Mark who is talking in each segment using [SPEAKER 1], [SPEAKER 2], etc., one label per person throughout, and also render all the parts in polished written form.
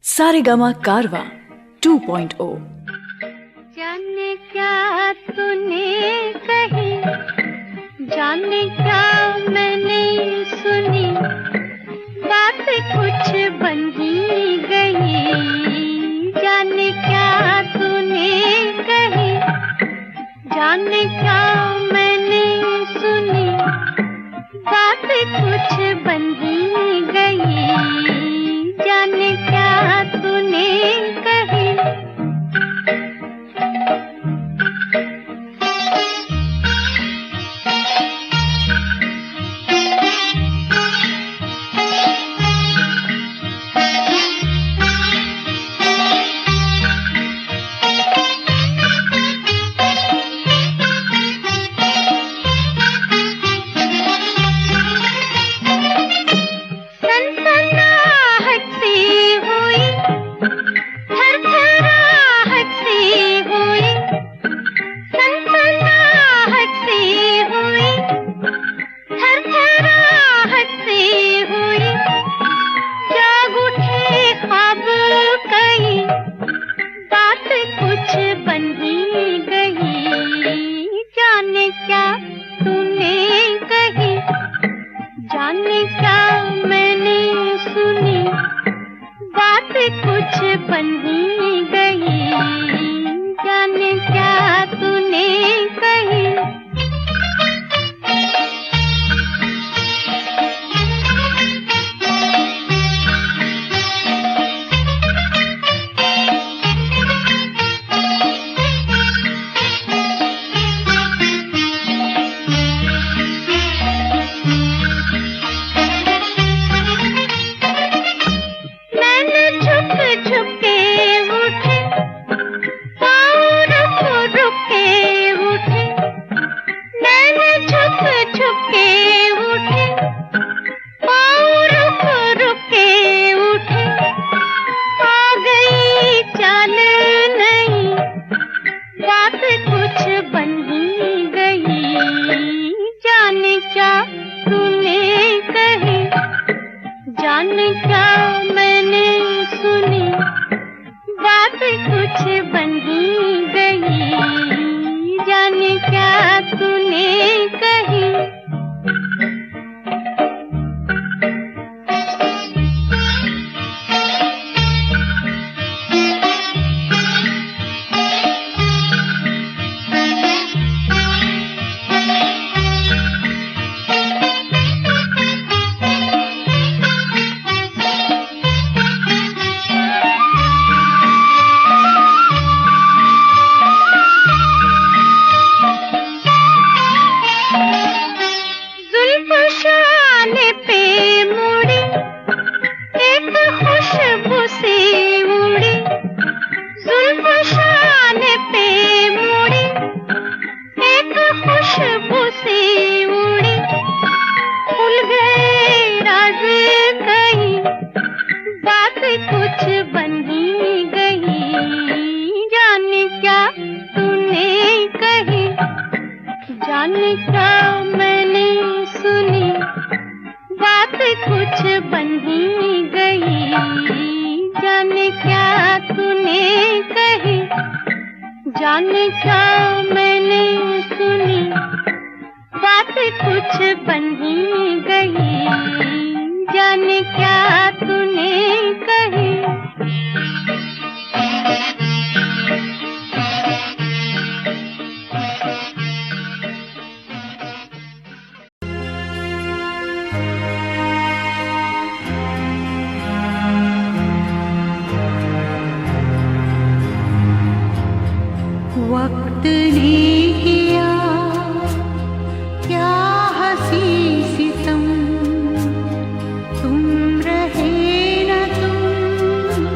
[SPEAKER 1] सारेगामा कारवा 2.0।
[SPEAKER 2] जाने क्या तूने कही, जाने क्या मैंने सुनी, बात कुछ बन ही गई। जाने क्या तूने कही, जाने क्या मैंने सुनी, बात कुछ बन ही गई। जाने क्या तूने कही। जाने क्या मैंने सुनी, बात कुछ बन ही गई। जाने क्या तूने कही। जाने क्या मैंने सुनी, बात कुछ बन ही गई। जाने क्या तूने कही। कुछ बन ही गई। जाने क्या तूने कही, जाने क्या मैंने सुनी, बात कुछ बन ही गई। जाने क्या तूने कही, जाने क्या मैंने सुनी, बात कुछ बन ही गई। जाने क्या तूने कही।
[SPEAKER 3] वक्त ने किया क्या हंसी सितम, तुम रहे न तुम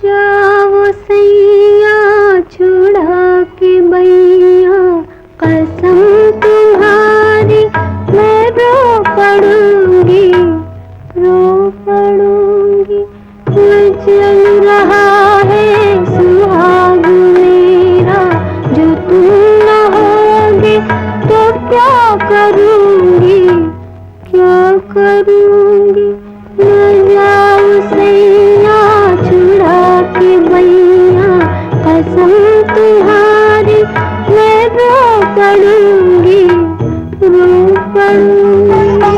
[SPEAKER 2] जाओ सैया छुड़ा के बैया, कसम तुम्हारी मैं रो पड़ूंगी, रो पड़ूंगी। न चल रहा है सुहाग मेरा, जो तुम न होगे तो क्या करूंगी, क्या करूंगी। न जाओ सैया छुड़ा के बैया, कसम तुम्हारी मैं रो पड़ूंगी, रो पड़ूंगी।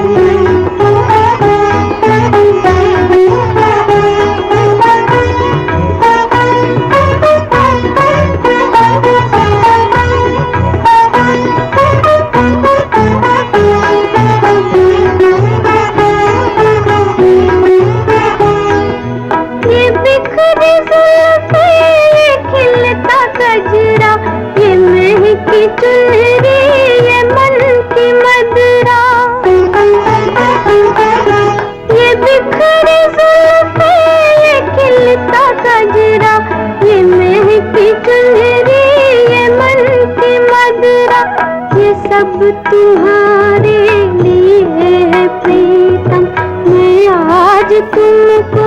[SPEAKER 2] सब तुम्हारे लिए है प्रीतम, मैं आज तुमको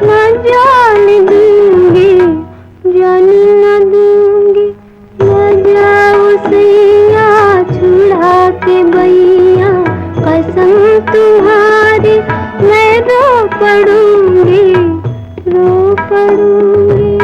[SPEAKER 2] न जान दूंगी, जान न दूंगी। न जाओ सैया छुड़ा के बैया, कसम तुम्हारी मैं रो पड़ूंगी, रो पड़ूंगी।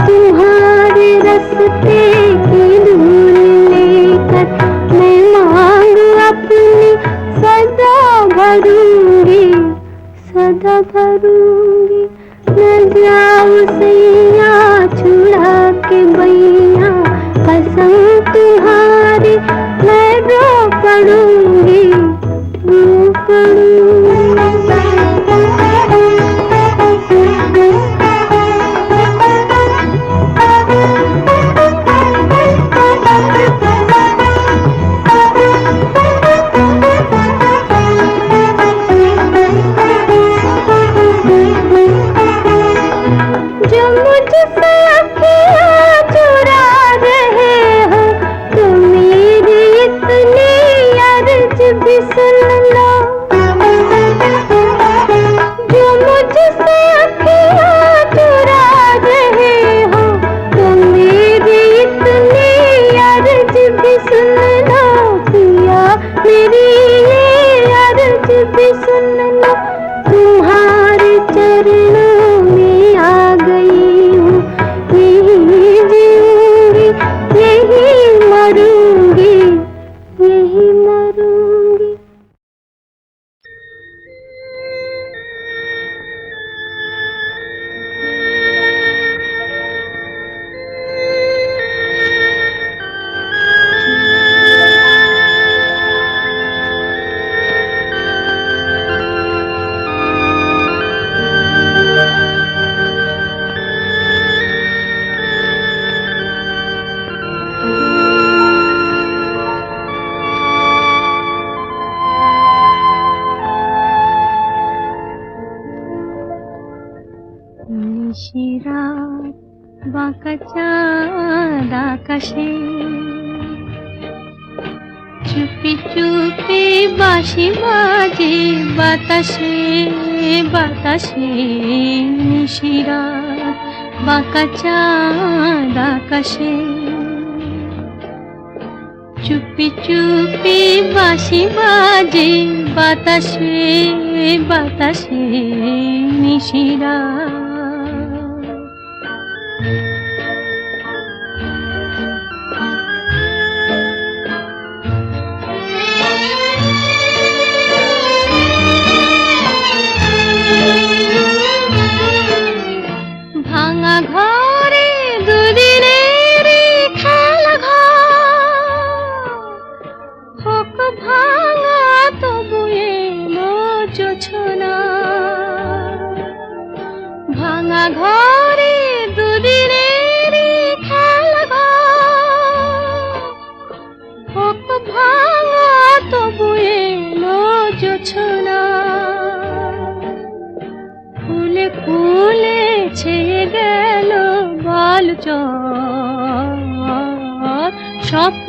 [SPEAKER 2] तुम्हारे रस्ते की धूल लेकर मैं मांग अपनी सदा भरूंगी, सदा भरूंगी। न जाओ सैया छुड़ा के बैया, कसम तुम्हारी मैं रो पड़ूंगी, रो पड़ूंगी। तुम्हारे चरणों में आ गई हूँ, यही जीऊंगी, यही मरूंगी, यही मरूंगी। निशिरात बाका चाँद आकाशे, चुपी चुपी बाঁশি বাজে বাতাসে বাতাসে। নিশিরাত বাঁকা চাঁদ আকাশে, চুপি চুপি বাঁশি বাজে বাতাসে বাতাসে। নিশিরাত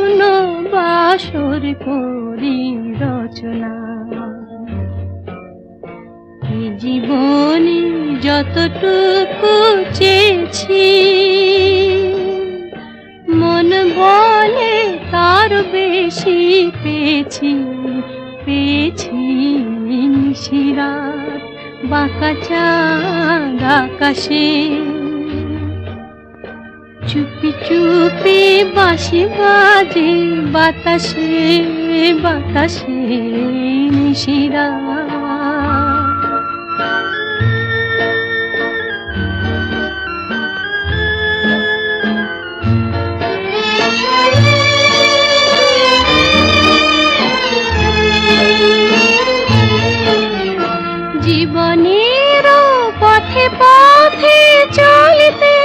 [SPEAKER 2] শুনো বাসর করি রচনা। এই জীবনে যতটুকু চেয়েছি, মন বলে তার বেশি পেয়েছি, পেয়েছি নিশিরাত বাঁকা চাঁদ আকাশে। চুপি চুপি বাঁশি বাজে বাতাসে, বাতাসে নিশিরাত। জীবনের পথে পথে চলতে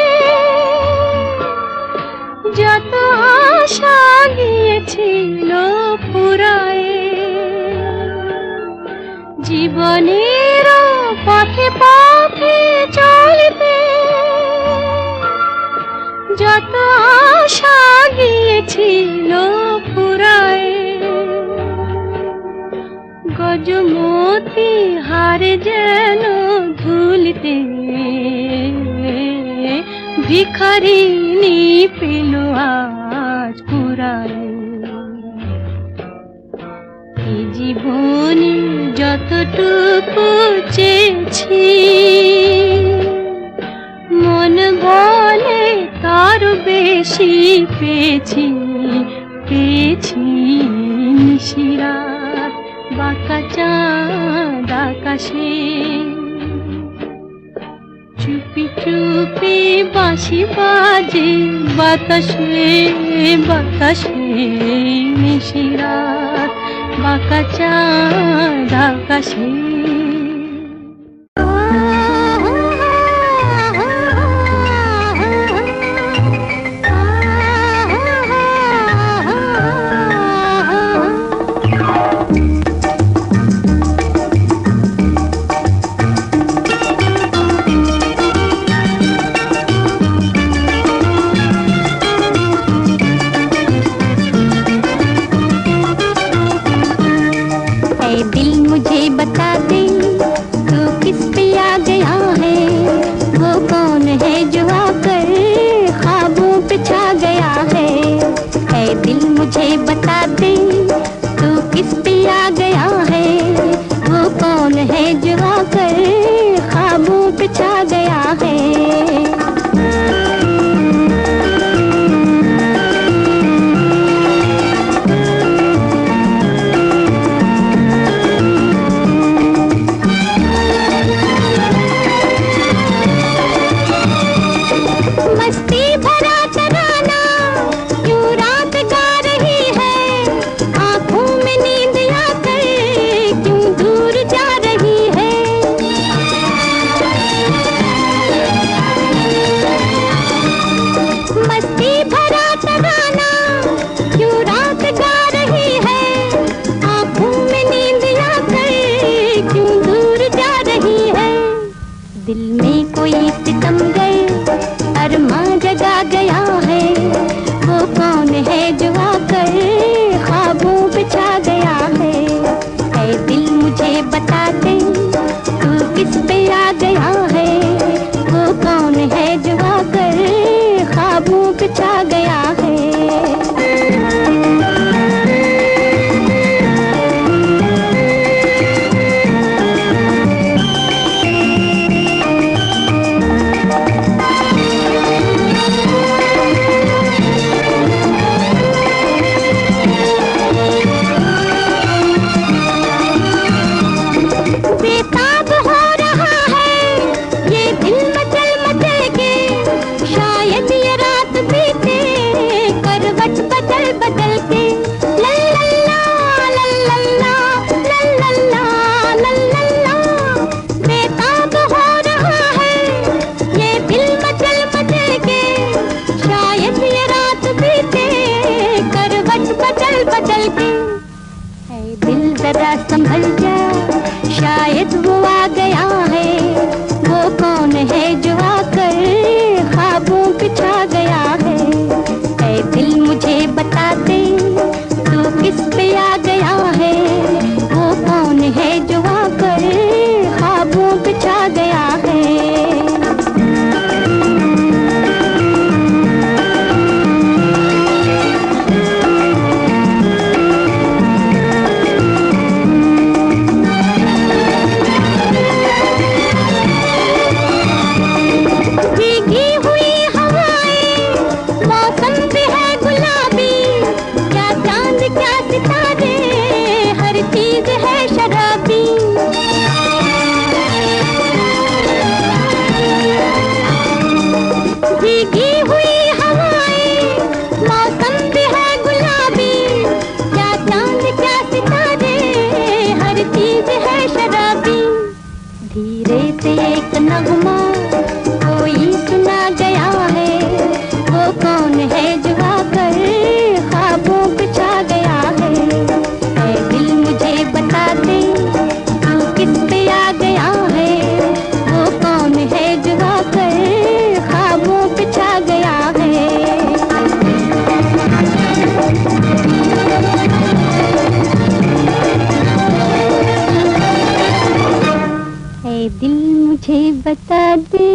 [SPEAKER 2] যত আশা গিয়েছিল ফুরায়ে, জীবনের পথে পথে চলতে যত আশা গিয়েছিল ফুরায়ে। গজমতি হার যেন ধুলিতে ভিখারিনী পেল আজ কুড়ায়। এই জীবনে যতটুকু চেয়েছি, মন বলে তার বেশি পেয়েছি, পেয়েছি নিশিরাত বাঁকা চাঁদ আকাশে। চুপি চুপি বাঁশি বাজে বাতাসে, বাতাসে নিশিরাত বাঁকা চাঁদ আকাশে।
[SPEAKER 4] मुझे बता दे तू किस पे आ गया है, वो कौन है जो आकर ख्वाबों पे छा गया है। मस्ती भरा तराना यूं रात गा रही है, आंखों में नींद आकर क्यों दूर जा रही है। मस्ती भरा तराना यूं रात गा रही है, आंखों में नींद आकर क्यों दूर जा रही है। दिल में कोई सितमगर अरमां जगा गया है, वो कौन है जो आकर ख्वाबों पे छा गया है। ऐ दिल मुझे बता दे तू किस पे आ गया है, वो कौन है जो आकर ख्वाबों पे छा गया है। बेताब हो रहा है ये दिल मचल मचल के, शायद ये रात बीते करवट बदल बदल के। लल्लल्ला लल्लल्ला लल्लल्ला लल्लल्ला, बेताब हो रहा है ये दिल मचल मचल के, शायद ये रात बीते करवट बदल बदल के। ऐ दिल जरा संभल जा, शायद वो आ गया है, वो कौन है जो आकर ख्वाबों पे छा गया है। ऐ दिल मुझे बता दे बता दे।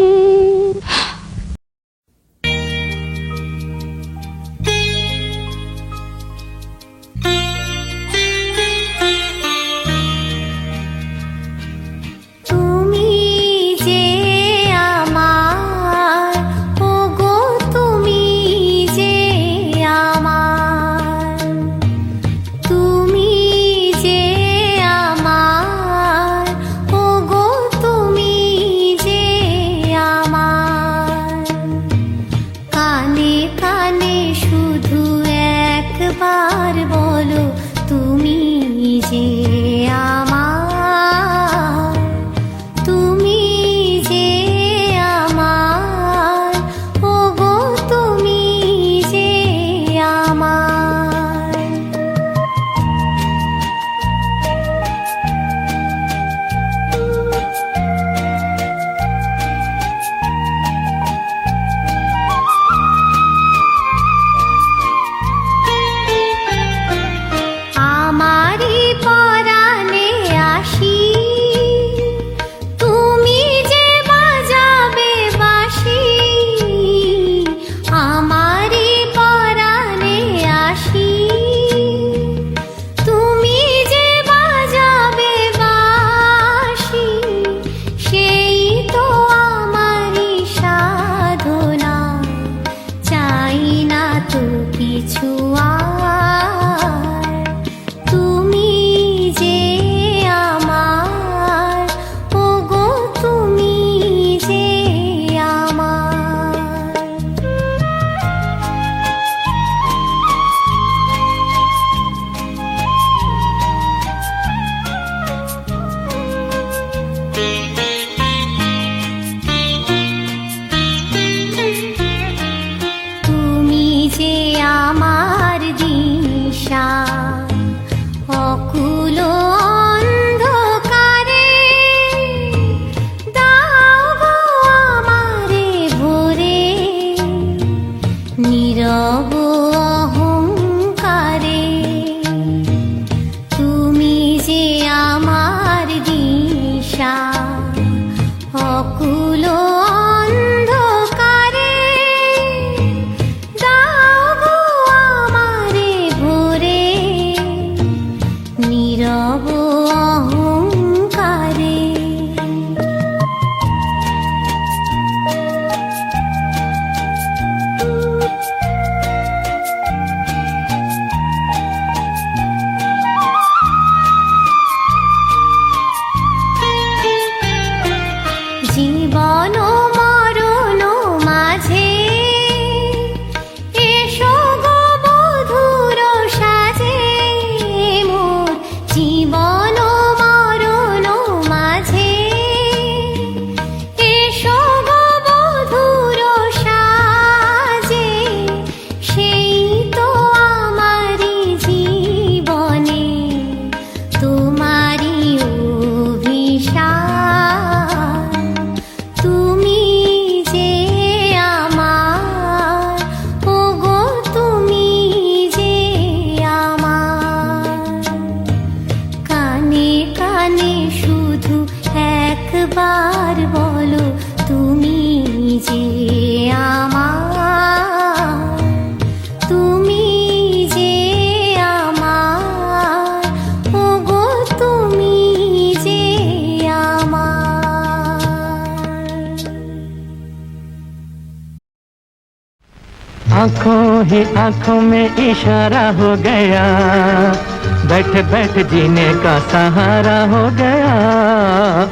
[SPEAKER 5] आंखों ही आंखों में इशारा हो गया, बैठ बैठ जीने का सहारा हो गया।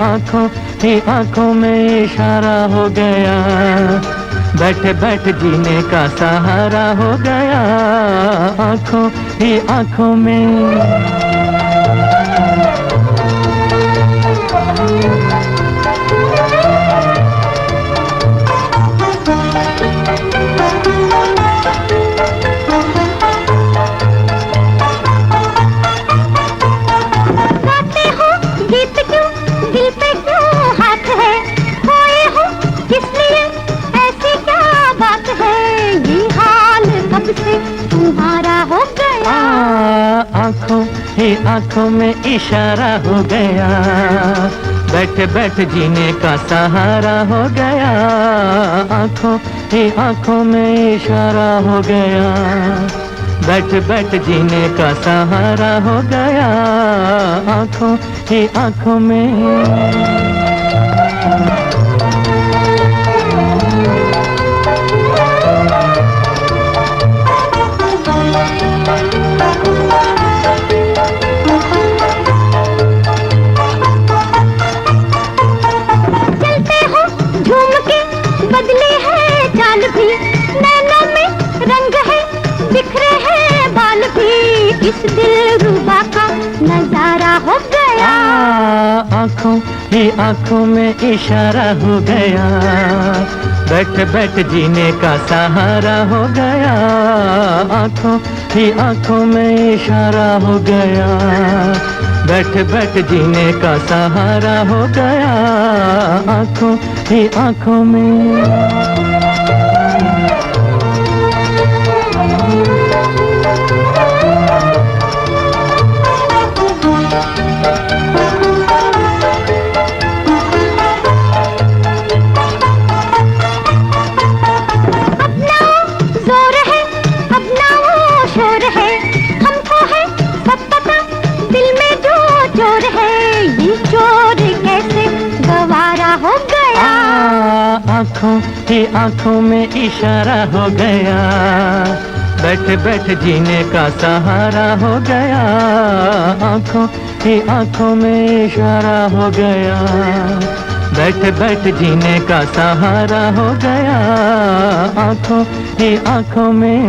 [SPEAKER 5] आंखों ही आंखों में इशारा हो गया, बैठ बैठ जीने का सहारा हो गया। आंखों ही आंखों में
[SPEAKER 4] तुम्हारा हो गया।
[SPEAKER 5] आंखों ही आंखों में इशारा हो गया, बैठ बैठ जीने का सहारा हो गया, आंखों ही आंखों में इशारा हो गया। बैठ बैठ जीने का सहारा हो गया, आंखों ही आंखों में।
[SPEAKER 4] बदले है चाल भी, नैनों में रंग है, बिखरे हैं बाल भी, इस दिलरुबा का नजारा हो गया।
[SPEAKER 5] आंखों ही आंखों में इशारा हो गया, बैठ बैठ जीने का सहारा हो गया। आंखों ही आंखों में इशारा हो गया, बैठ बैठ जीने का सहारा हो गया। आंखों ही आंखों में। आंखों ही आंखों में इशारा हो गया, बैठ बैठ जीने का सहारा हो गया। आंखों ही आंखों में इशारा हो गया, बैठ बैठ जीने का सहारा हो गया। आंखों ही आंखों में।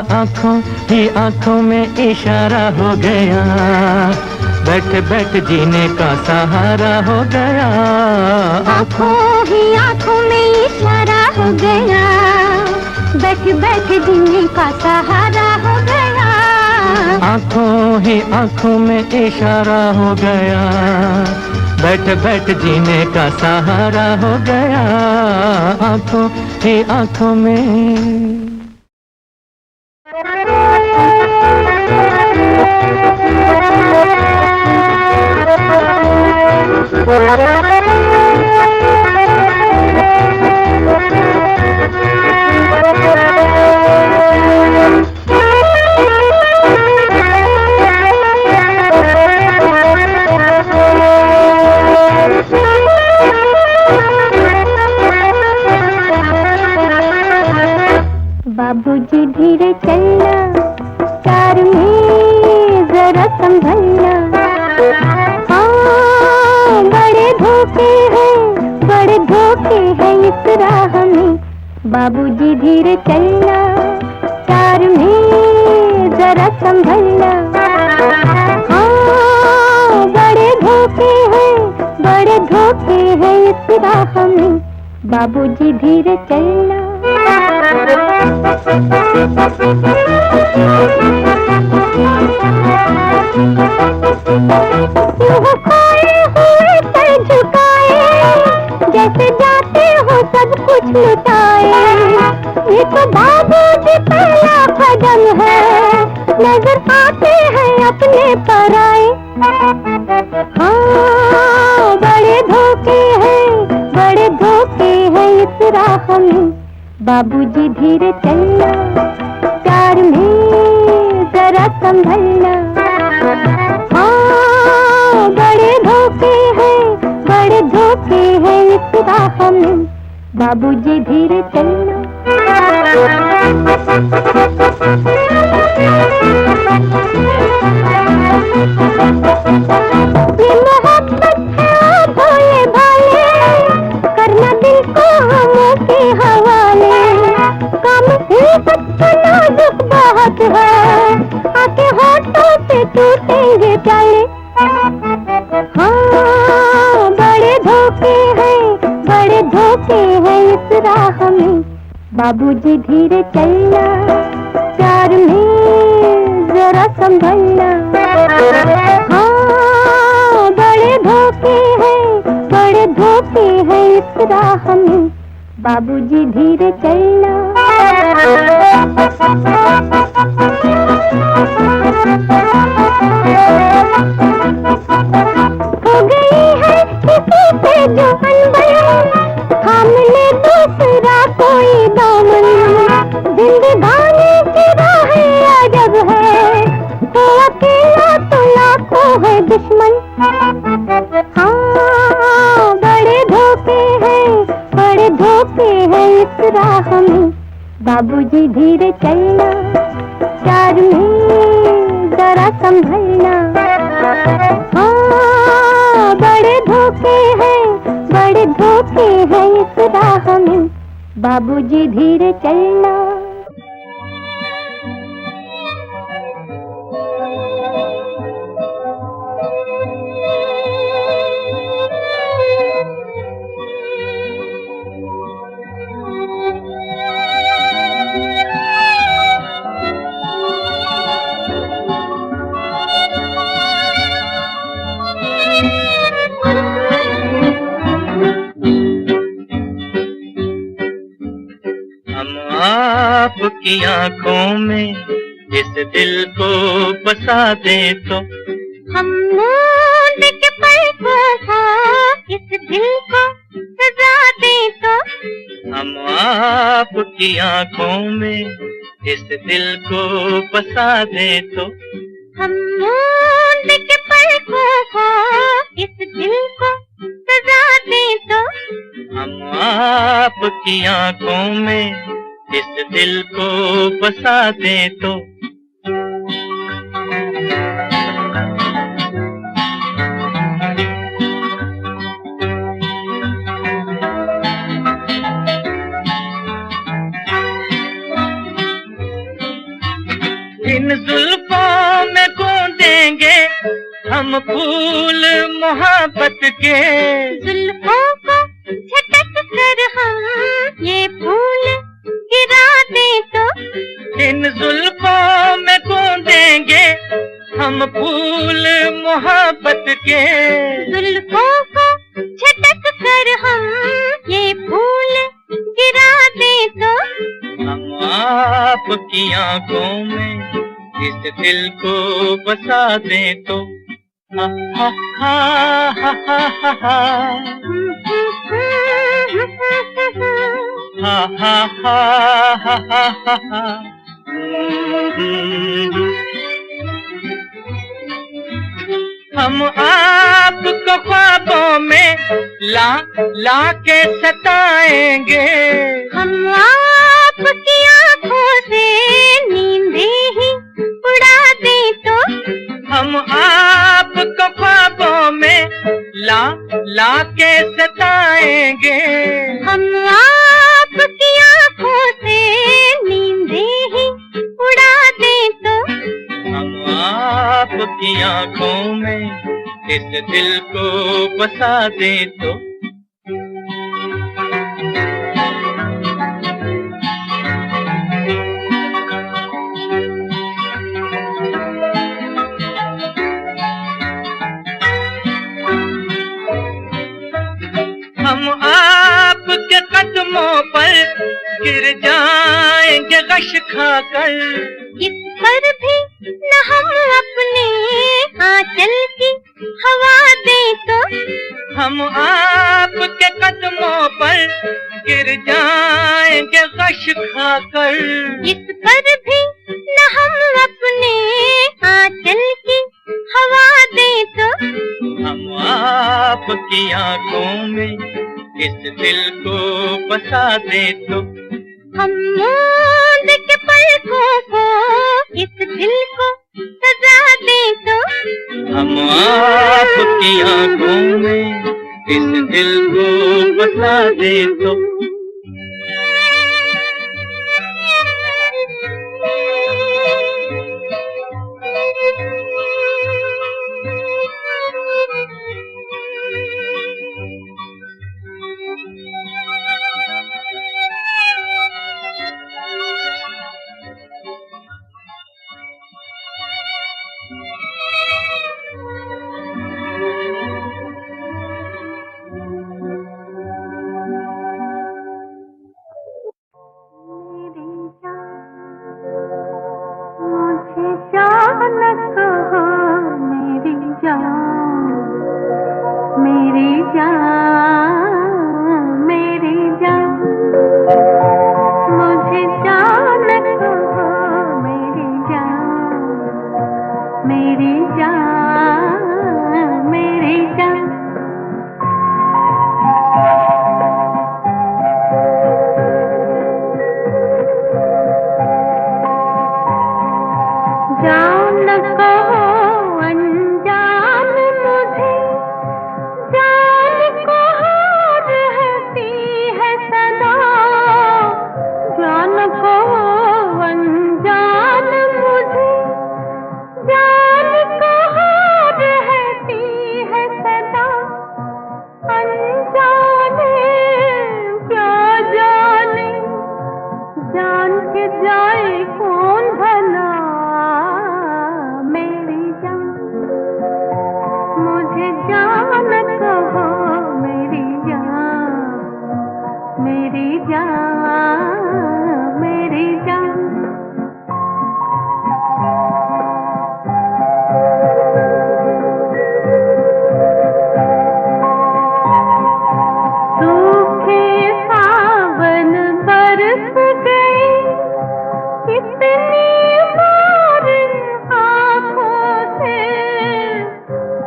[SPEAKER 5] आंखों ही आंखों में इशारा हो गया, बैठ बैठ जीने का सहारा हो गया।
[SPEAKER 4] आंखों ही आंखों में इशारा हो गया, बैठ बैठ जीने का सहारा हो गया।
[SPEAKER 5] आंखों ही आंखों में इशारा हो गया, बैठ बैठ जीने का सहारा हो गया। आंखों ही आंखों में।
[SPEAKER 4] बाबूजी धीरे चलना, कार में जरा संभलना। हाँ, बड़े धोखे हैं इस राह में। बाबूजी धीरे चलना, कार में जरा संभलना। हाँ, बड़े धोखे हैं इस राह में। बाबूजी धीरे चलना। खोए हुए सर झुकाए, जैसे जाते हो सब कुछ लुटाए। ये तो बाबूजी पहला कदम है, नजर आते हैं अपने पराए। हाँ, बड़े धोखे हैं इस राह में। बाबूजी धीरे चलना, प्यार में जरा संभलना। हाँ, बड़े धोखे हैं इस राह में। बाबूजी धीरे चलना। ये मोहब्बत है भोले भाले, करना दिल को हम के हवाले। काम नाजुक बहुत है, आके होठों से टूटेंगे प्याले। हाँ, बड़े धोखे बाबूजी धीरे चलना, प्यार में जरा संभलना। हाँ बड़े धोखे हैं इस राह में, बाबूजी धीरे चलना। हो गई है किसी पे जो अनबन, थाम ले दूसरा कोई दामन। जिंदगानी की राहें अजब है, तो अकेला तो लाखों है दुश्मन। हाँ बड़े धोखे हैं इस राह में, बाबूजी धीरे चलना, प्यार में जरा संभलना। हाँ बड़े धोखे हैं इस राह में, बाबूजी धीरे चलना।
[SPEAKER 5] आपकी आंखों में इस दिल को बसा दे तो,
[SPEAKER 4] हम नींद के पलकों को इस दिल को सजा दे तो,
[SPEAKER 5] हम आपकी आंखों में इस दिल को बसा दे तो,
[SPEAKER 4] हम नींद के पलकों को इस दिल को सजा दे तो,
[SPEAKER 5] हम आपकी आंखों में इस दिल को बसा दे तो। इन जुल्फों में गूंदेंगे हम फूल मोहब्बत के,
[SPEAKER 4] जुल्फों को झटक कर हम ये फूल गिरा दे तो,
[SPEAKER 5] इन जुल्फों में गूंदेंगे हम फूल मोहब्बत के,
[SPEAKER 4] जुल्फों को झटक कर हम ये फूल गिरा दे तो,
[SPEAKER 5] हम आपकी आंखों में इस दिल को बसा दे तो। हा हा हा हा हा हा हा हा हा हा हा। हम आपको ख्वाबों में ला के सताएंगे,
[SPEAKER 4] हम आपकी आँखों से नींदे ही उड़ा दे तो,
[SPEAKER 5] हम आपको ख्वाबों में ला के सताएंगे,
[SPEAKER 4] हम आपकी आँखों से नींदे ही उड़ा दे तो,
[SPEAKER 5] हम आपकी आंखों में इस दिल को बसा दे तो। हम आपके कदमों पर गिर जाएंगे गश खाकर,
[SPEAKER 4] इस पर भी न हम अपने आंचल की हवा दे तो,
[SPEAKER 5] हम आपके कदमों पर गिर जाएंगे गश खाकर,
[SPEAKER 4] इस पर भी न हम अपने आंचल की हवा दे तो,
[SPEAKER 5] हम आपकी आंखों में इस दिल को बसा दे तो,
[SPEAKER 4] हम मूंद के पलकों को इस दिल को सजा दे तो,
[SPEAKER 5] हम आपकी आंखों में इस दिल को बसा दे तो।
[SPEAKER 3] जान मेरी जान। जान कहो अनजान मुझे, जान कहो रहती है सदा। जान कहो अनजान मुझे, जान कहो रहती है सदा। अनजाने क्या जाने, जान के जाए कौन भला मेरी जान। मुझे जान कहो मेरी जान, मेरी जान, मेरी जान। सूखे सावन बरस गए कितनी बार आँखों से।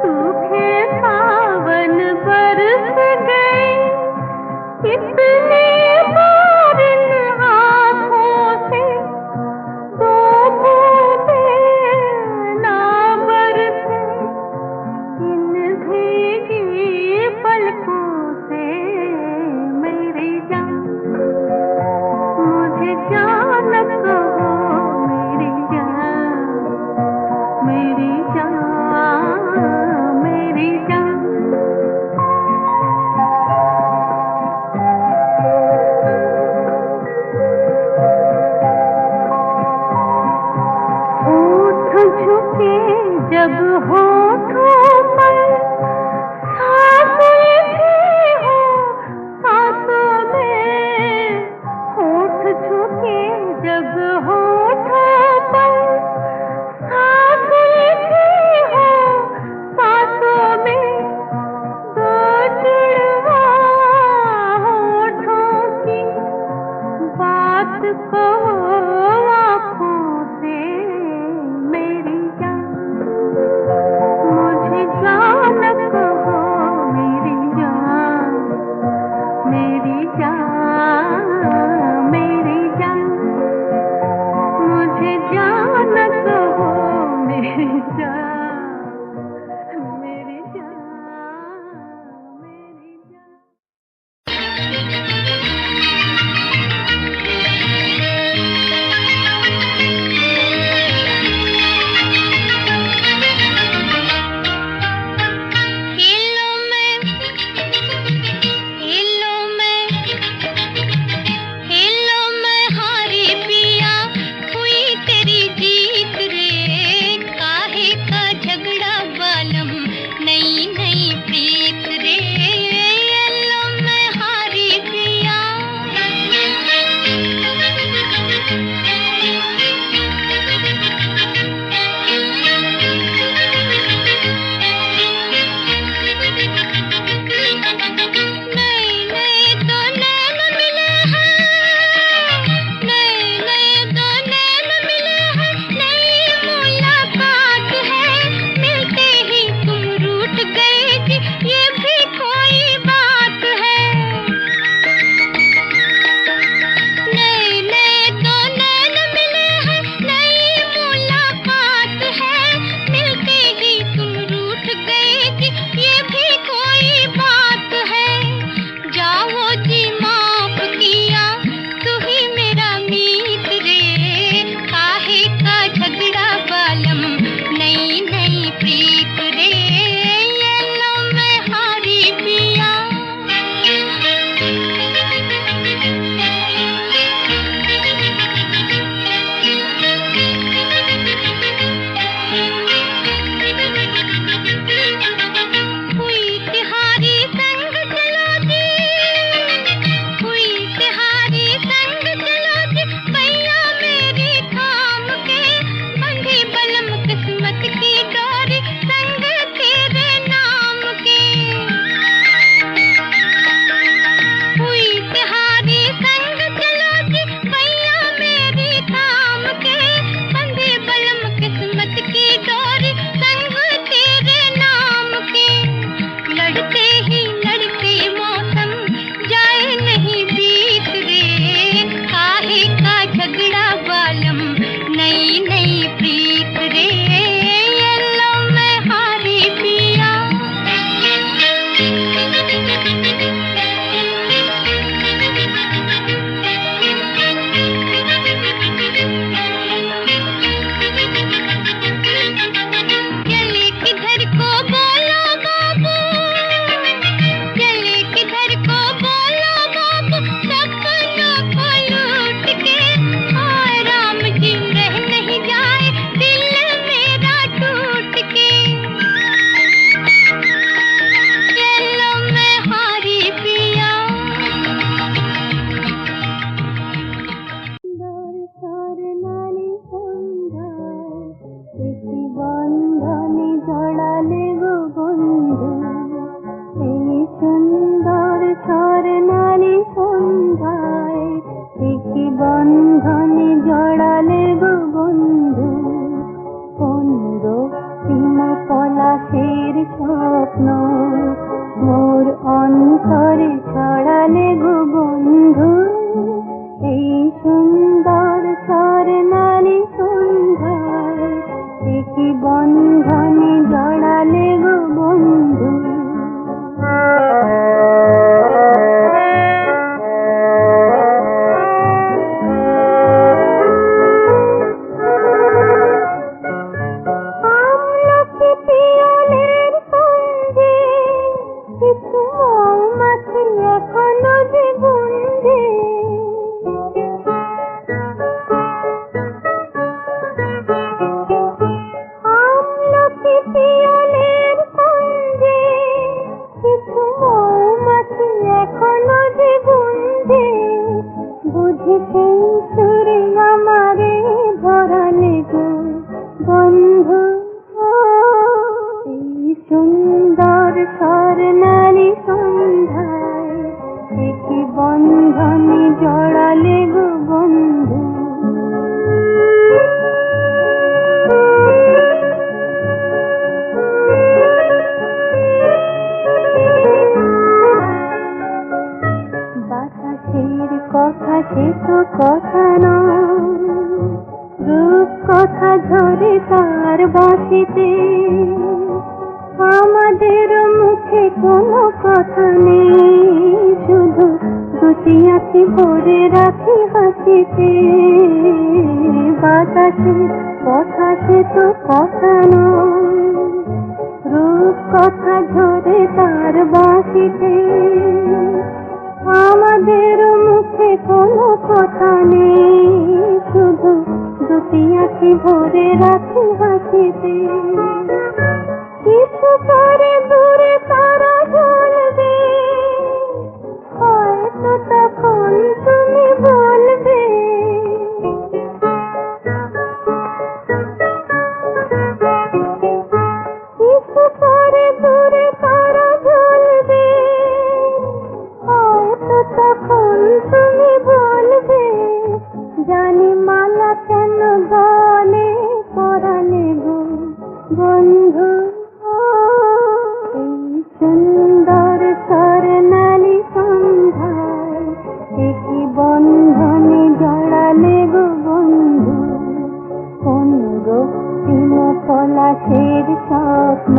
[SPEAKER 3] सूखे सावन बरस गए कितनी बार आँखों से। दो बूंदें ना बरसे इन भीगी पलकों से मेरी जान। मुझे जान कहो मेरी जान, मेरी जान, मेरी जान। होठ झुके जब होठों पर, सांस लिखी हो सांसों में। होठ झुके जब होठों पर, सांस लिखी हो सांसों में। दो जुड़वा होठों की बात कहो आँखों से मेरी जान। मुझे जान कहो मेरी जान, मेरी जान, मेरी जान। मुझे जान कहो मेरी जान, मेरी जान, मेरी जान।
[SPEAKER 4] हेलो मैं हारी पिया, हुई तेरी जीत रे। काहे का झगड़ा बालम, नई नई प्रीत रे। हेलो मैं हारी पिया। नए नए दो नैन मिले हैं, नए नए दो नैन मिले हैं। नई मुलाकात है, मिलते ही तुम रूठ गए जी, ये भी कोई बात है। नए नए दो नैन मिले हैं, नई मुलाकात है, मिलते ही तुम रूठ गए जी, ये भी कोई बात है। जाओ जी माफ किया, तू ही मेरा मीत रे। काहे का झगड़ा बालम, नई नई प्रीत रे। ये लो मैं हारी पिया। हुई तिहारी संग चलो जी, हुई तिहारी संग चलो जी। भैया मेरी थाम के, बंधी बलम किस्मत की डोरी। संग
[SPEAKER 3] পলাশের স্বপ্ন মোর অন্তরে ছড়ালে গো বন্ধু এই সুন্দর স্বর্ণালী সন্ধ্যায় কি বন্ধনে জড়ালে গো বন্ধু বন্ধু এই সুন্দর স্বর্ণালী সন্ধ্যায় কি বন্ধনে জড়ালে গো বন্ধু বাতাসের কথা সে তো কথা নয় রূপ কথা ঝরে তার বাঁশিতে আমাদের মুখে কোনো কথা নেই শুধু দুটি আঁখি ভরে রাখি হাসিতে বাতাসের কথা সে তো কথা নয় রূপ কথা ঝরে তার বাঁশিতে আমাদের মুখে কোনো কথা নেই শুধু দুটি আঁখি ভরে রাখি হাসিতে কিছু পরে দূরে তারা জ্বলবে হয়তো তখন তুমি বলবে কিছু পরে দূরে তারা জ্বলবে হয়তো তখন তুমি বলবে জানি মালা কেন গলে পরালে গো বন্ধু এই সুন্দর স্বর্ণালী সন্ধ্যায় কি বন্ধনে জড়ালে গো বন্ধু কোন রক্তিম পলাশের স্বপ্ন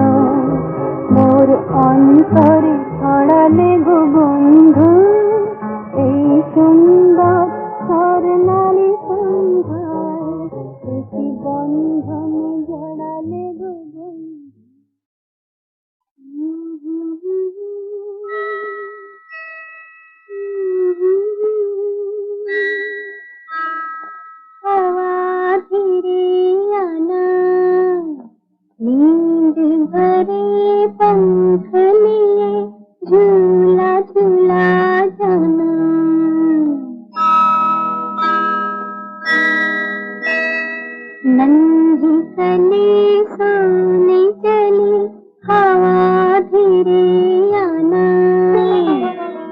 [SPEAKER 3] মোর অন্তরে ছড়ালে গো বন্ধু এই সুন্দর স্বর্ণালী সন্ধ্যায় কি বন্ধনে জড়ালে গো हवा धीरे आना नींद भरे पंख लिए झूला झूला जाना नन्ही कली सोने चली हवा धीरे आना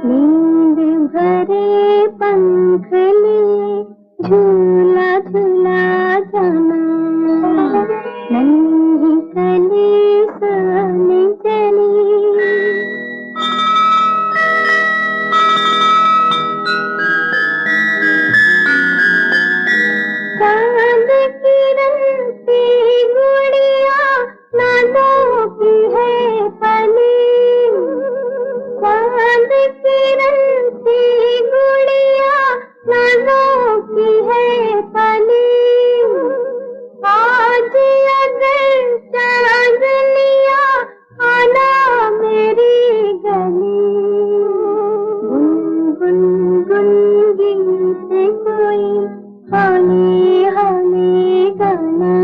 [SPEAKER 3] नींद भरे पंख लिए झूला झूला जाना नन्ही कली सोने चली चांद किरण सी गुड़िया नादों की है पली चांद किरण सी गुड़िया नादों की है पली आज अगर चांद लिया आना मेरी गली गुन गुन गुन गीत कोई हौले हौले गाना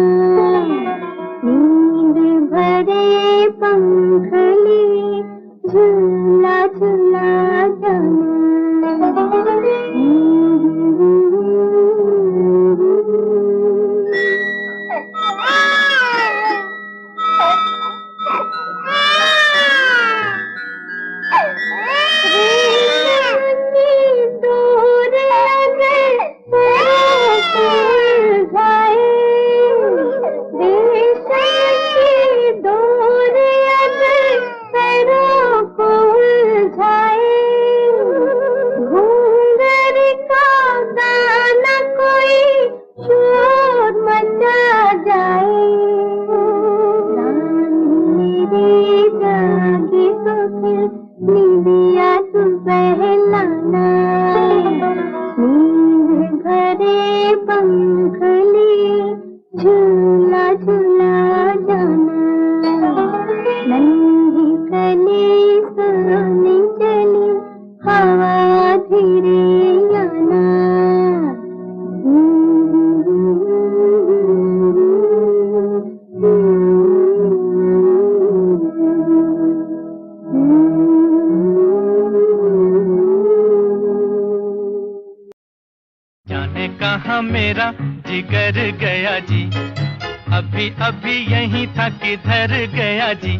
[SPEAKER 3] नींद भरे पंख लिए झूला झूला जाना दो
[SPEAKER 5] मेरा जिगर गया जी, अभी अभी यहीं था किधर गया जी।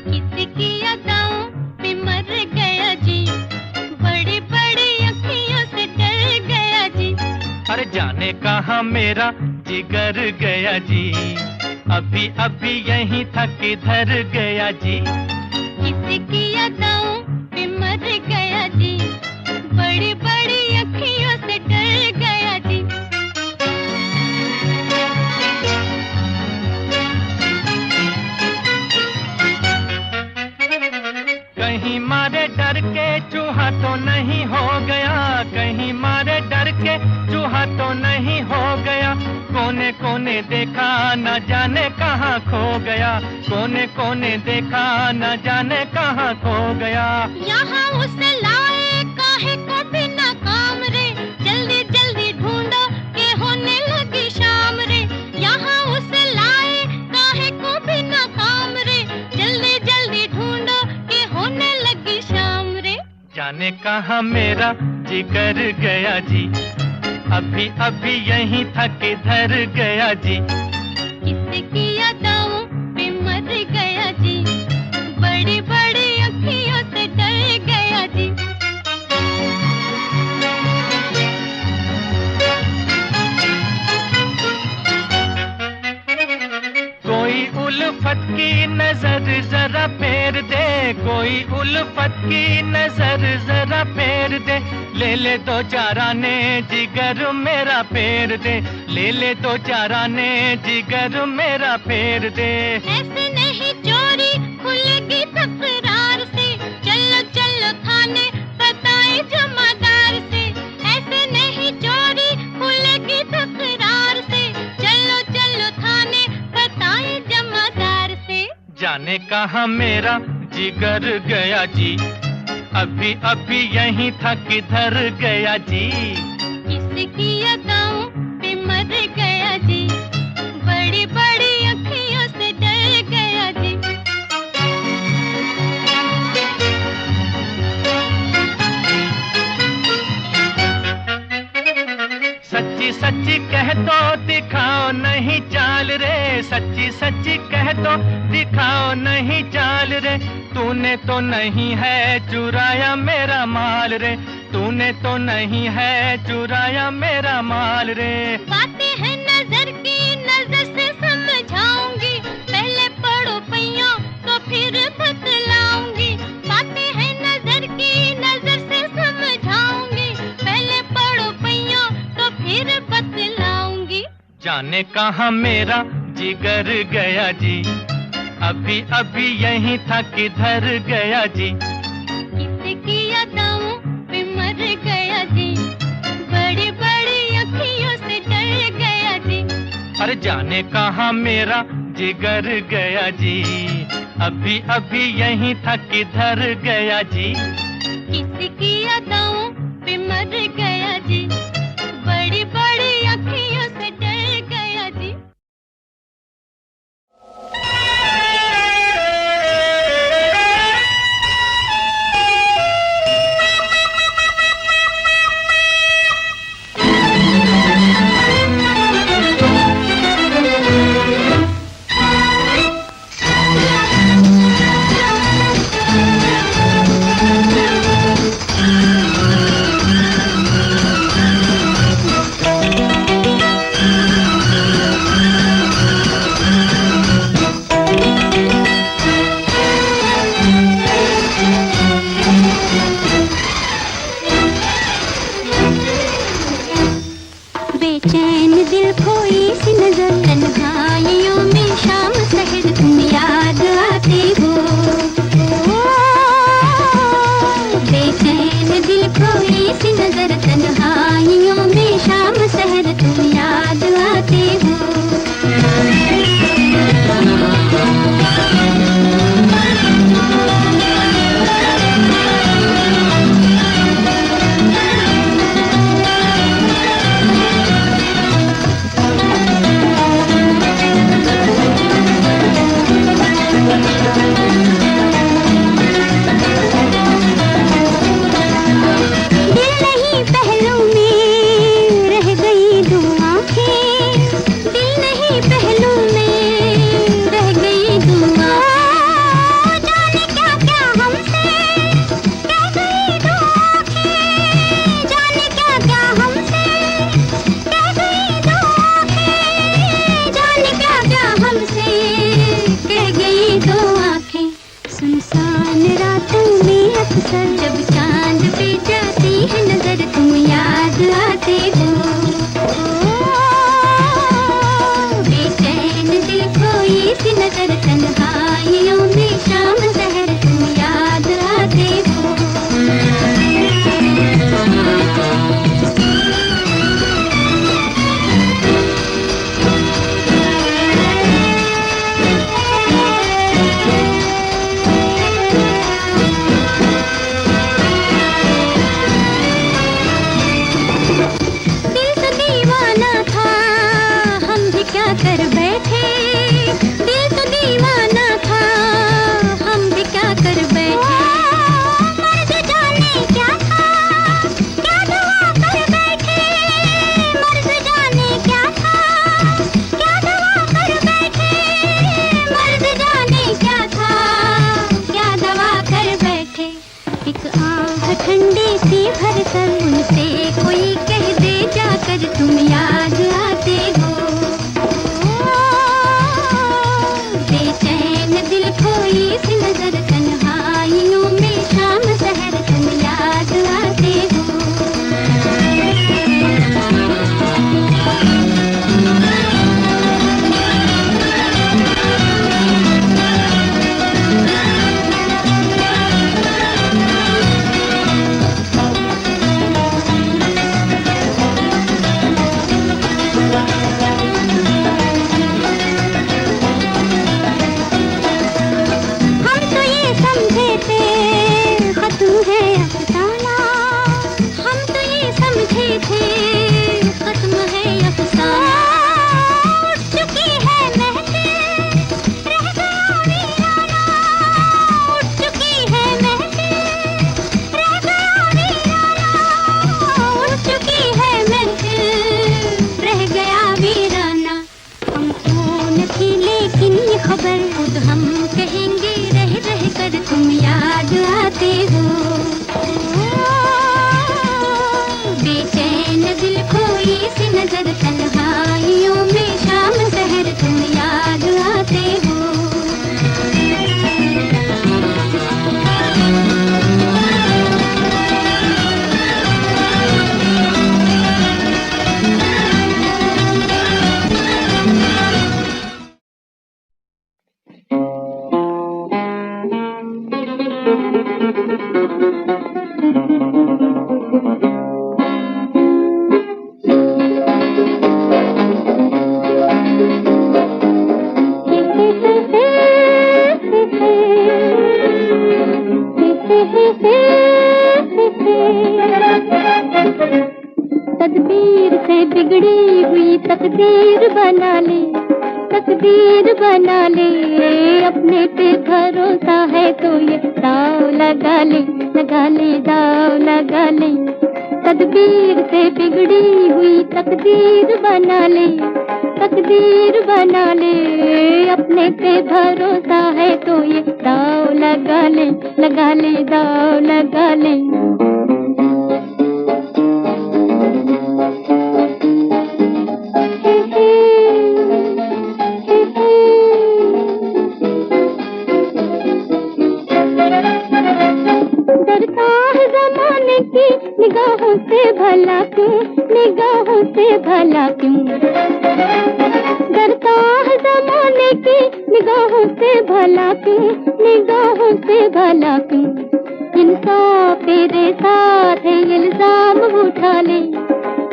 [SPEAKER 4] किसकी अदाओं पे मर गया जी, बड़ी बड़ी अखियों से डर गया जी।
[SPEAKER 5] अरे जाने कहाँ मेरा जिगर गया जी, अभी अभी यहीं था किधर गया जी।
[SPEAKER 4] किसकी अदाओं पे मर गया जी, बड़ी बड़ी अखियों से डर गया जी।
[SPEAKER 5] कहीं मारे डर के चूहा तो नहीं हो गया, कहीं मारे डर के चूहा तो नहीं हो गया। कोने कोने देखा न जाने कहाँ खो गया, कोने कोने देखा न जाने कहाँ खो गया।
[SPEAKER 4] यहाँ उसे लाए काहे को बिना काम रे, जल्दी जल्दी ढूंढो के होने लगी शाम रे। यहाँ उसे लाए काहे को बिना काम रे, जल्दी जल्दी ढूंढो के होने लगी शाम रे।
[SPEAKER 5] जाने कहाँ मेरा जिगर गया जी, अभी अभी यहीं था किधर गया जी।
[SPEAKER 4] किसकी अदाओं पे मर गया जी, बड़ी बड़ी अखियों से डर गया जी।
[SPEAKER 5] कोई उल्फत की नजर जरा फेर दे, कोई उल्फत की नजर जरा फेर दे। ले ले दो चार आने जिगर मेरा फेर दे, ले ले दो चार आने जिगर मेरा फेर दे।
[SPEAKER 4] ऐसे नहीं चोरी खुलेगी तकरार से, चलो चलो थाने बताए जमादार से। ऐसे नहीं चोरी खुलेगी तकरार से, चलो चलो थाने बताए जमादार से।
[SPEAKER 5] जाने कहाँ मेरा जिगर गया जी, अभी अभी यहीं था किधर गया जी।
[SPEAKER 4] किसकी अदाओं पे मर गया जी, बड़ी बड़ी अखियों से डर गया जी।
[SPEAKER 5] सच्ची सच्ची कह तो दिखाओ नहीं चाल रे, सच्ची सच्ची कह तो दिखाओ नहीं चाल रे। तूने तो नहीं है चुराया मेरा माल रे, तूने तो नहीं है चुराया मेरा माल रे।
[SPEAKER 4] बातें हैं नजर की, नजर से समझाऊंगी, पहले पढ़ो पैयों तो फिर बतलाऊंगी। बातें हैं नजर की, नजर से समझाऊंगी, पहले पढ़ो पैयों तो फिर बतलाऊंगी।
[SPEAKER 5] जाने कहाँ मेरा जिगर गया जी, अभी अभी यहीं था किधर गया जी।
[SPEAKER 4] किसकी अदाओं पे मर गया जी, बड़ी बड़ी अखियों से डर गया जी।
[SPEAKER 5] अरे जाने कहाँ मेरा जिगर गया जी, अभी अभी यहीं था किधर गया जी।
[SPEAKER 4] किसकी अदाओं पे मर गया जी, बड़ी बड़ी अखियों से डर गया जी। तकदीर बना ले, तकदीर बना ले। अपने पे भरोसा है तो ये दाव लगा ले, लगा ले, दाव लगा ले। तदबीर से बिगड़ी हुई तकदीर बना ले, तकदीर बना ले। अपने पे भरोसा है तो ये दाव लगा ले, लगा ले, दाव लगा ले। डरता है ज़माने की निगाहों से भला क्यों, निगाहों से भला क्यों। डरता है ज़माने की निगाहों से भला क्यों, निगाहों से भला क्यों। इंसाफ तेरे साथ है, इल्जाम उठा ले,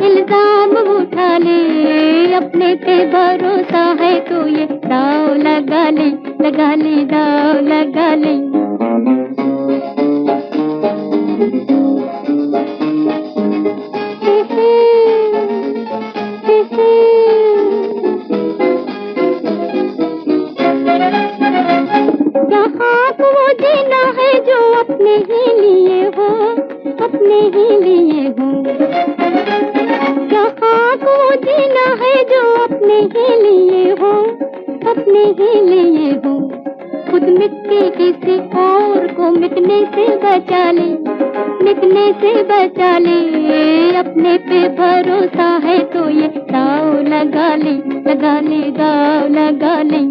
[SPEAKER 4] इल्जाम उठा ले। अपने पे भरोसा है तो ये दाव लगा ले, लगा ले, दाव लगा ले। यहाँ को वो जीना है जो अपने ही लिए हो, अपने ही लिए हो। यहाँ को वो जीना है जो अपने ही लिए हो, अपने ही लिए हो। खुद मिट के किसी और को मिटने से बचा ले, मिटने से बचा ले। अपने पे भरोसा है तो ये दाव लगा ले, लगा ले, दाव लगा ले।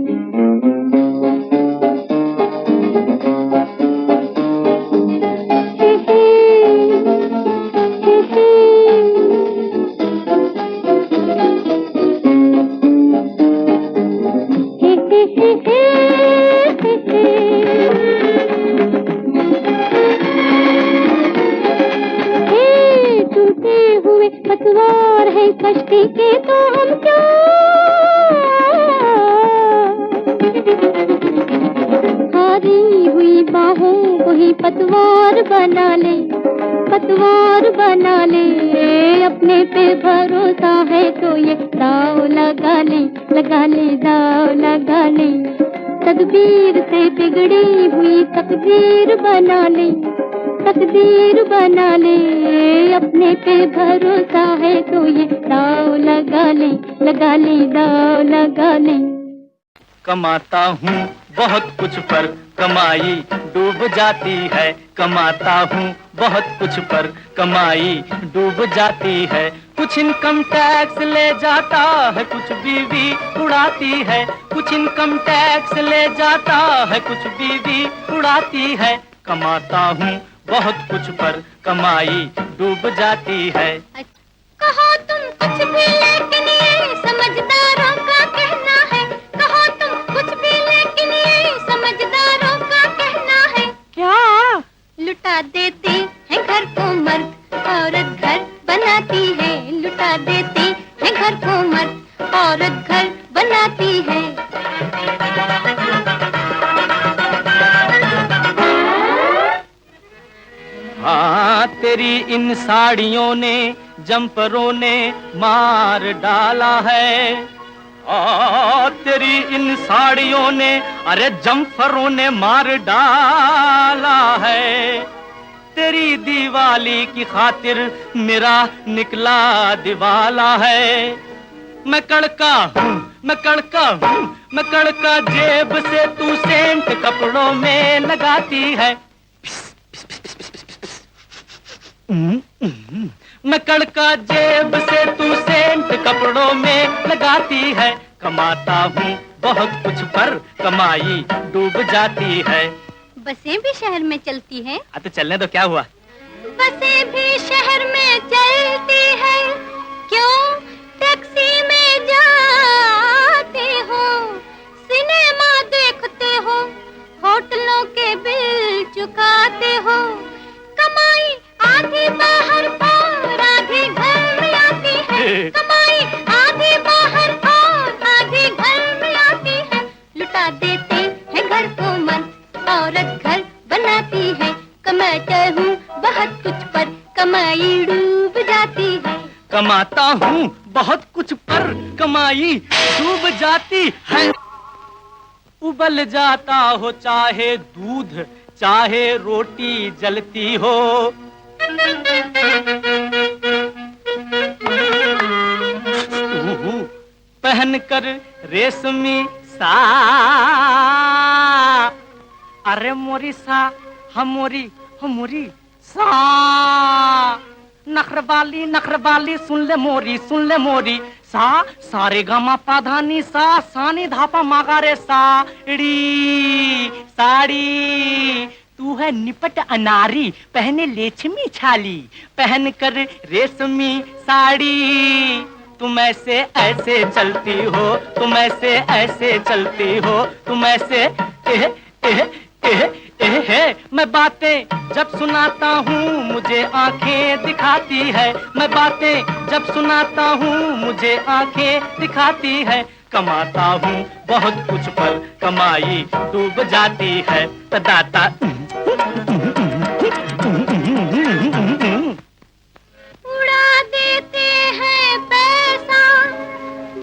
[SPEAKER 4] टूटे हुए पतवार है कश्ती के तो हम क्या, हारी हुई बाहों को ही पतवार बना ले, पतवार बना ले। अपने पे भरोसा है तो ये दाव लगा ले, लगा ले, दाव लगा ले। तदबीर से बिगड़ी हुई तकदीर बना ले, तकदीर बना ले। अपने पे भरोसा है तो ये दाव लगा ले, लगा ले, दाव लगा ले।
[SPEAKER 5] कमाता हूँ बहुत कुछ पर कमाई डूब जाती है, कमाता हूँ बहुत कुछ पर कमाई डूब जाती है। कुछ इनकम टैक्स ले जाता है, कुछ बीवी उड़ाती है। कुछ इनकम टैक्स ले जाता है, कुछ बीवी उड़ाती है। कमाता हूँ बहुत कुछ पर कमाई डूब जाती है।
[SPEAKER 4] कहो तुम कुछ भी लेकिन ये समझदारों का कहना है। कहो तुम कुछ भी लेकिन ये समझदारों का कहना है।
[SPEAKER 2] क्या?
[SPEAKER 4] लुटा देते हैं घर को मर्द, औरत घर बनाती है। लुटा देते हैं घर को मर्द, औरत घर बनाती है।
[SPEAKER 5] हाँ तेरी इन साड़ियों ने जंपरों ने मार डाला है। तेरी इन साड़ियों ने अरे जंफरों ने मार डाला है। तेरी दिवाली की खातिर मेरा निकला दिवाला है। मैं कड़का हूँ, मैं कड़का हूँ, मैं कड़का जेब से तू सेंट कपड़ों में लगाती है। मैं कड़का जेब से तू सेंट कपड़ों में लगाती है। कमाता हूँ बहुत कुछ पर कमाई डूब जाती है।
[SPEAKER 4] बसें भी शहर में चलती हैं।
[SPEAKER 5] तो चलने तो क्या हुआ।
[SPEAKER 4] बसें भी शहर में चलती है, क्यों टैक्सी में जाते हो, सिनेमा देखते हो, होटलों के बिल चुकाते हो। कमाई आधी बाहर और आधी घर में आती है। कमाई आधी बाहर और आधी घर में आती है। लुटा देते हैं घर को मर्द, औरत घर बनाती है। कमाता हूँ बहुत कुछ पर कमाई डूब जाती है।
[SPEAKER 5] कमाता हूँ बहुत कुछ पर कमाई डूब जाती है। उबल जाता हो चाहे दूध, चाहे रोटी जलती हो। पहनकर रेशमी सा, अरे मोरी सा, हमोरी सा, नखरबाली नखरबाली सुन ले मोरी सा, सारे गामा पाधानी सा, सानी धापा मागारे साड़ी साड़ी। तू है निपट अनारी, पहने लेछमी छाली, पहन कर रेशमी साड़ी। तुम ऐसे ऐसे चलती हो, तुम ऐसे ऐसे चलती हो, तुम ऐसे एह एह एह एह है। मैं बातें जब सुनाता हूँ मुझे आंखें दिखाती है, मैं बातें जब सुनाता हूँ मुझे आंखें दिखाती है। कमाता हूँ बहुत कुछ पर कमाई डूब जाती है। दाता
[SPEAKER 4] उड़ा देते हैं पैसा,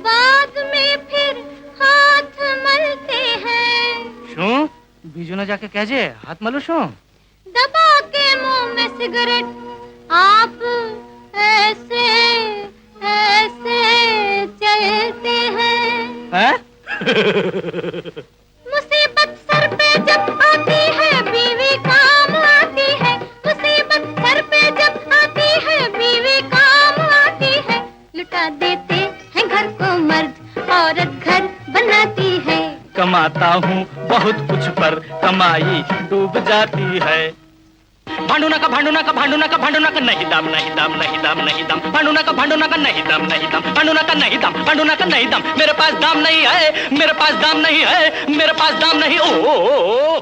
[SPEAKER 4] बाद में फिर हाथ मलते हैं।
[SPEAKER 5] शू बीजू न जाके कहजे हाथ मलो शू।
[SPEAKER 4] दबा के मुंह में सिगरेट आप ऐसे ऐसे चलते हैं। मुसीबत सर पे जब आती है बीवी काम आती है, मुसीबत सर पे जब आती है बीवी काम आती है। लुटा देते हैं घर को मर्द, औरत घर बनाती है।
[SPEAKER 5] कमाता हूँ बहुत कुछ पर कमाई डूब जाती है। भांडूना का भांडूना का भांडूना का भांडूना का नहीं दाम नहीं दाम नहीं दाम नहीं दाम। भांडूना का भांडूना का नहीं दाम नहीं दाम। भांडूना का नहीं दाम, भांडूना का नहीं दाम। मेरे पास दाम नहीं है, मेरे पास दाम नहीं है, मेरे पास दाम नहीं। ओ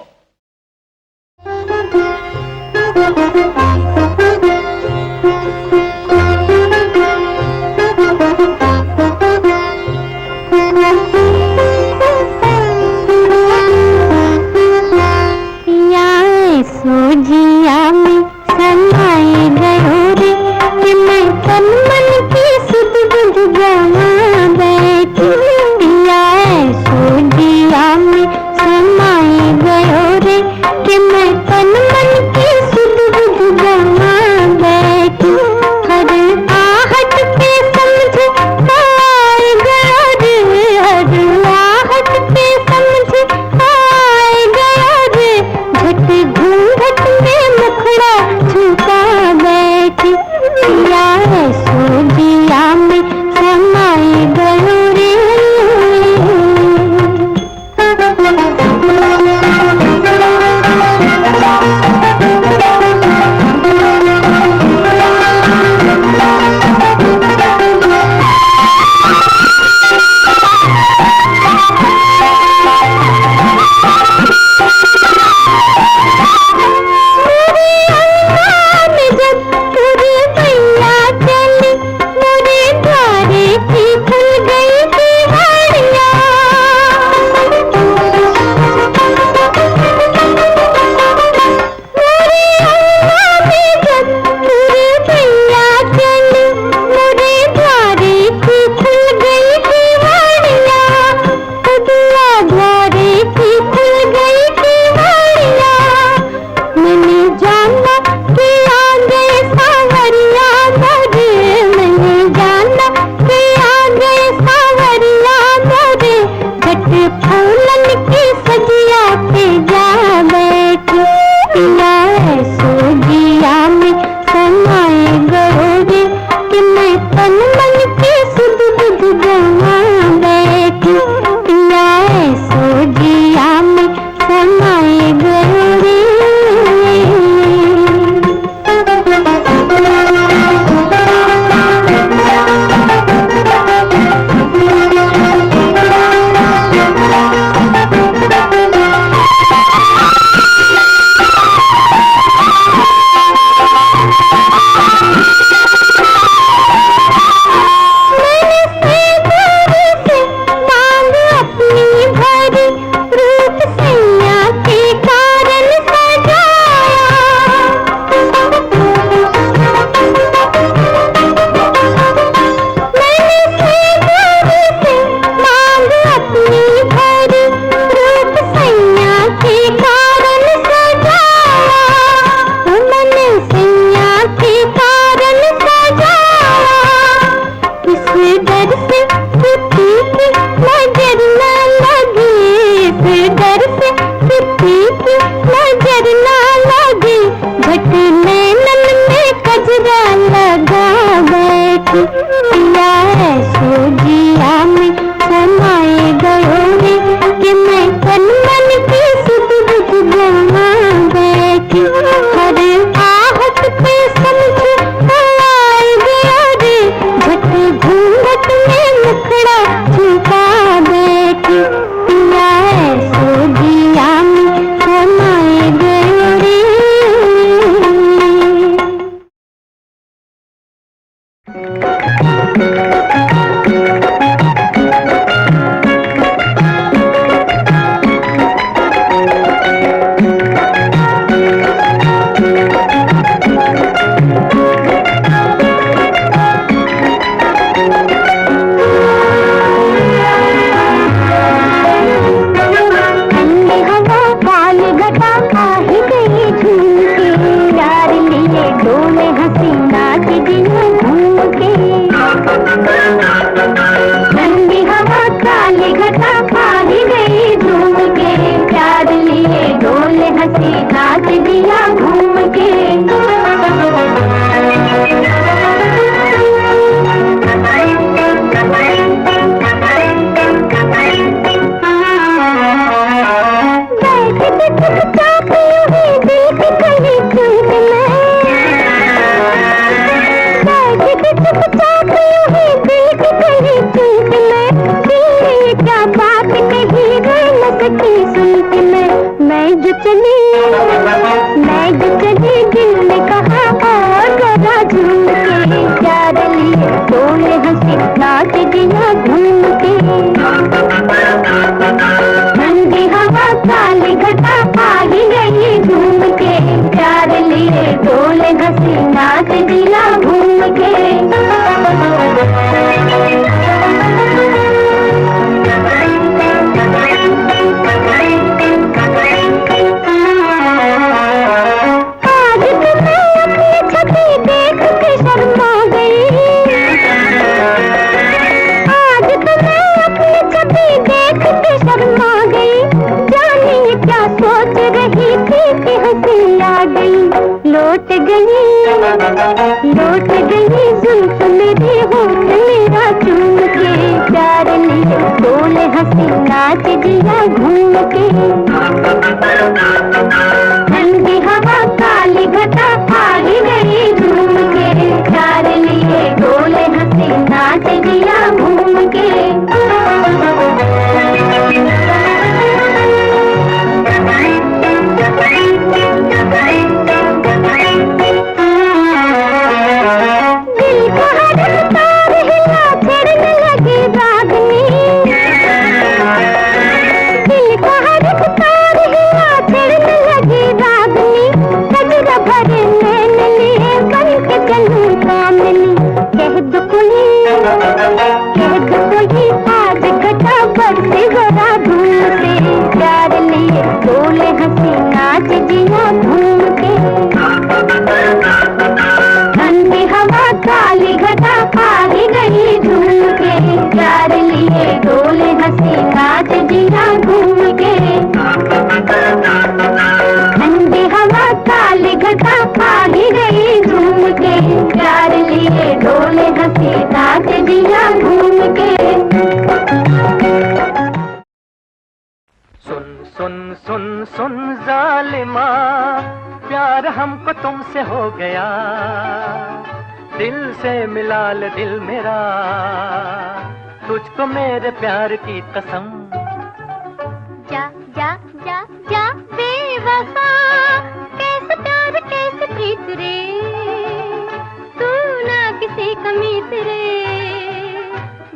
[SPEAKER 4] सोजिया में समाए गयो रे कि मैं तन मन की सुध बुध जावा बैठी। पिया सोजिया में समाए गयो रे कि मैं तन मन की सुध बुध की हर आहट पे समझ आए गया रे झट घूंघट में मुखड़ा छुपा बैठी पिया ऐसो दिया में समाए गया रे।
[SPEAKER 5] दिल मेरा तुझको मेरे प्यार की कसम।
[SPEAKER 4] जा जा जा जा बेवफा कैसे प्यार कैसे प्रीत रे तू ना किसी कमीत रे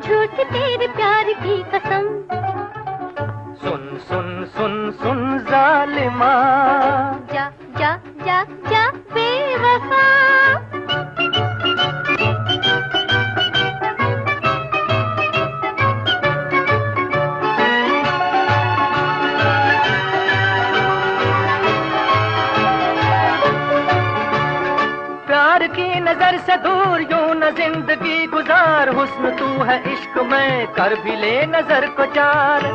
[SPEAKER 4] झूठ तेरे प्यार की कसम।
[SPEAKER 5] सुन सुन सुन सुन जालिमा
[SPEAKER 4] जा जा जा जा बेवफा
[SPEAKER 5] नजर से दूर यूं न जिंदगी गुजार हुस्न तू है इश्क में कर भी ले नजर को चार।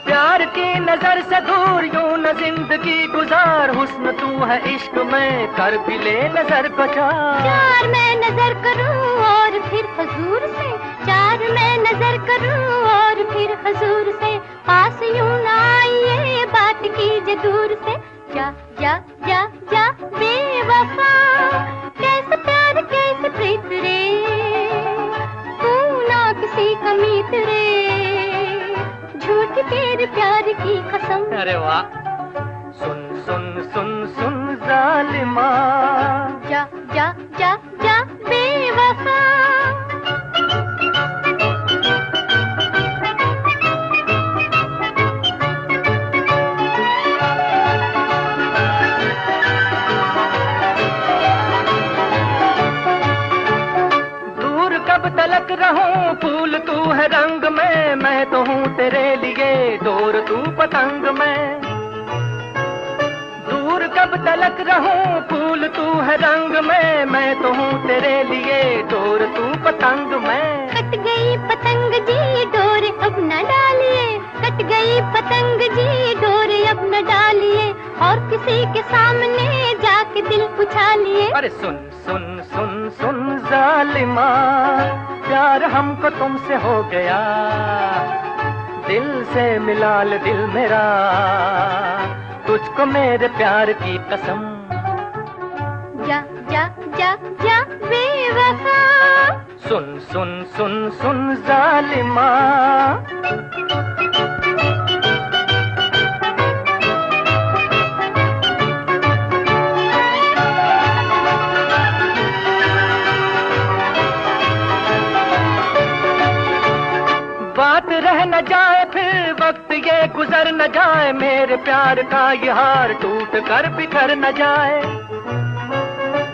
[SPEAKER 5] प्यार की नजर से दूर यूं न जिंदगी गुजार हुस्न तू है इश्क में कर भी ले नजर को चार।
[SPEAKER 4] चार मैं नजर करूं और फिर हुजूर से चार मैं नजर करूं और फिर हुजूर से पास यूं न आइए बात कीजिए दूर से। जा जा जा जा बेवफा, कैसे प्यार कैसे प्रीत रे, तू ना किसी का मीत रे, झूठी तेरे प्यार की कसम।
[SPEAKER 5] अरे वाह। सुन सुन सुन सुन जालिमा,
[SPEAKER 4] जा जा जा जा बेवफा।
[SPEAKER 5] कब तलक रहूं फूल तू है रंग में, मैं तो हूँ तेरे लिए डोर तू पतंग में। दूर कब तलक रहूं फूल तू है रंग में, मैं तो हूँ तेरे लिए डोर तू पतंग में।
[SPEAKER 4] कट गई पतंग जी डोर अब न डालिए, कट गई पतंग जी डोर अब न डालिए, और किसी के सामने जाके दिल पुछा लिए।
[SPEAKER 5] अरे सुन सुन सुन सुन जालिमा, प्यार हमको तुमसे हो गया, दिल से मिला ले दिल मेरा, तुझको मेरे प्यार की कसम।
[SPEAKER 4] जा जा जा जा बेवफा।
[SPEAKER 5] सुन सुन सुन सुन जालिमा, बात रह न जाए फिर वक्त ये गुजर न जाए, मेरे प्यार का ये हार टूट कर बिखर न जाए।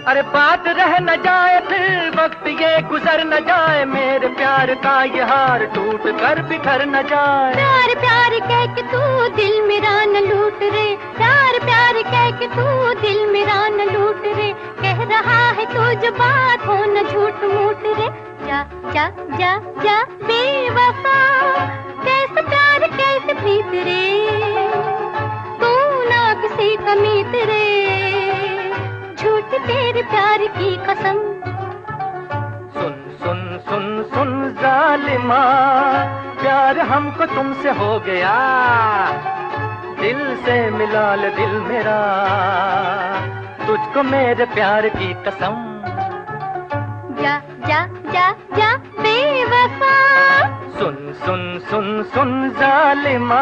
[SPEAKER 5] अरे बात रह न जाए फिर वक्त ये गुजर न जाए, मेरे प्यार का ये हार टूट कर बिखर न जाए।
[SPEAKER 4] प्यार प्यार कह के तू दिल मेरा न लूट रे, प्यार प्यार कह के तू दिल मेरा न लूट रे, कह रहा है तू जो बात हो न झूठ मूठ रे। जा जा जा जा बेवफा, कैसे प्यार कैसे प्रीत रे, तू ना किसी का मीत रे, झूठी तेरे प्यार की कसम।
[SPEAKER 5] सुन सुन सुन सुन जालिमा, प्यार हमको तुमसे हो गया, दिल से मिला ले दिल मेरा, तुझको मेरे प्यार की कसम।
[SPEAKER 4] जा जा जा जा बेवफा।
[SPEAKER 5] सुन सुन सुन सुन जालिमा,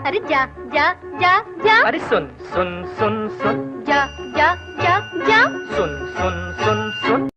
[SPEAKER 4] अरे जा जा जा जा,
[SPEAKER 5] अरे सुन सुन सुन सुन,
[SPEAKER 4] जा जा जा जा,
[SPEAKER 5] सुन सुन सुन सुन।